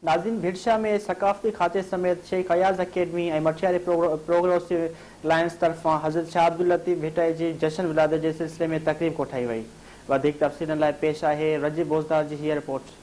नाज़रीन, भिटशा में सकाफ़ती खाते समेत शेख अयाज़ अकेडमी और मठियारी प्रोग्रेसिव लायंस तरफ़ां हज़रत शाह अब्दुल लतीफ़ भिटाई जी जश्न विलादत के सिलसिले में तकरीब कोठाई वई। वधीक तफ़सीलन लाइ पेश आहे रजीब बोज़दार जी हीअ रिपोर्ट।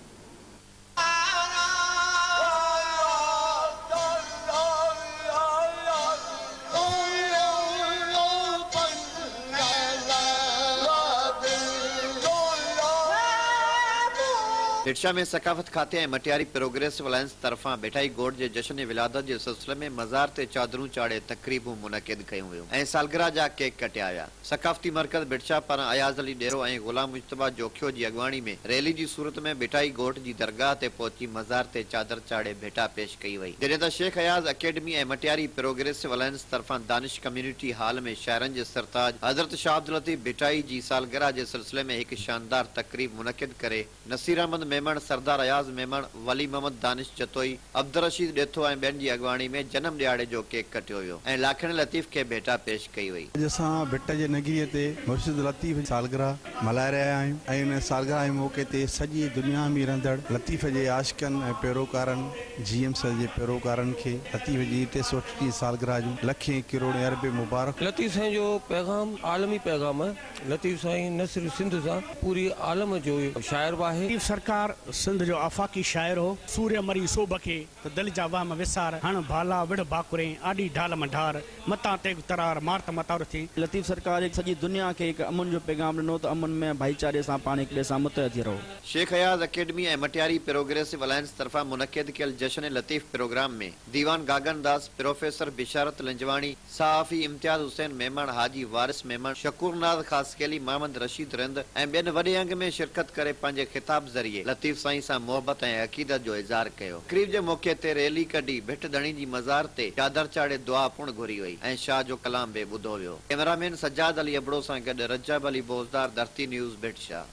भिटशा में सकाफत खाते मटियारी प्रोग्रेसिव अलायंस तरफा भिटाई गोड के जश्न विलादत के सिलसिले में मज़ार ते चादरूं चाड़े तकरीबूं मुनक़िद कयूं वयूं ऐं सालगिरह जा केक कटिया विया। सकाफती मरकज़ भिटशा पारां अयाज़ अली डेरो ऐं गुलाम मुश्तबा जोखियो जी अगवाणी में रैली की सूरत में भिटाई गोठ की दरगाह ते पहुंची मज़ार ते चादर चाड़े भेटा पेश कई वई। जॾहिं त शेख अयाज़ अकेडमी ऐं मटियारी प्रोग्रेसिव अलायंस तरफा दानिश कम्युनिटी हाल में शायरनि जे सरताज हज़रत शाह अब्दुल लतीफ़ भिटाई की सालगिरह के सिलसिले में एक शानदार तकरीब मुनक़िद करे नसीर अहमद मेमण, सरदार अयाज़ मेमण, वली मोहम्मद दानिश जतोई, अब्दुल रशीद डेथो ऐं ॿियनि जी अगवाणी में जन्म ॾियारे जो केक कटियो वियो ऐं लाखण लतीफ़ खे भेटा पेश कई वई। अॼु असां भिट जे नगीअ ते मुर्शिद लतीफ़ सालगिरह मल्हाए रहिया आहियूं ऐं इन सालगिरह जे मौक़े ते सॼी दुनिया में रहंदड़ लतीफ़ जे आशिक़नि ऐं पैरोकारनि GMC जे पैरोकारनि खे लतीफ़ जी 308 सालगिरह जूं लखें करोड़ें अरबे मुबारक। लतीफ़ साईं जो पैगाम आलमी पैगाम है। लतीफ़ साईं न सिर्फ सिंध सां पूरी आलम जो शाइर आहे। लतीफ़ सरकार सिंध जो आफ़ाकी शाइर हो। सूर्य मरी सोभ खे त दिल जा वाम विसार हण भाला विढ़ बाकुरे आडी ढाल मंढार मता ते तरार मारत मतार थी। लतीफ़ सरकार एक सॼी दुनिया के एक अमन जो पैगाम ॾिनो त अमन में भाईचारे सां पाण हिक ॿिए सां मुतहद थी रहो। शेख अयाज़ अकेडमी ऐं मटियारी प्रोग्रेसिव अलायंस तरफा मुनक़िद कयल जश्न लतीफ़ प्रोग्राम में दीवान गागन दास, प्रोफेसर बिशारत लंजवाणी, सहाफ़ी इम्तियाज़ हुसैन मेमण, हाजी वारिस मेमण, शकूर नाज़ ख़ासकेली, मोहम्मद रशीद रंद ऐं ॿियनि वॾे अंग में शिरकत करे पंहिंजे ख़िताब ज़रिए लतीफ़ साईं सां मोहबत ऐं अक़ीदत जो इज़हार कयो। तकरीब जे मौक़े ते रैली कढी भिट धणी जी मज़ार ते चादर चाड़े दुआ पुण घुरी वई ऐं शाह जो कलाम बि ॿुधो वियो। कैमरामैन सज्जाद अली अबड़ो सां गॾु रजब अली बोज़दार, धरती न्यूज़, भिटशा।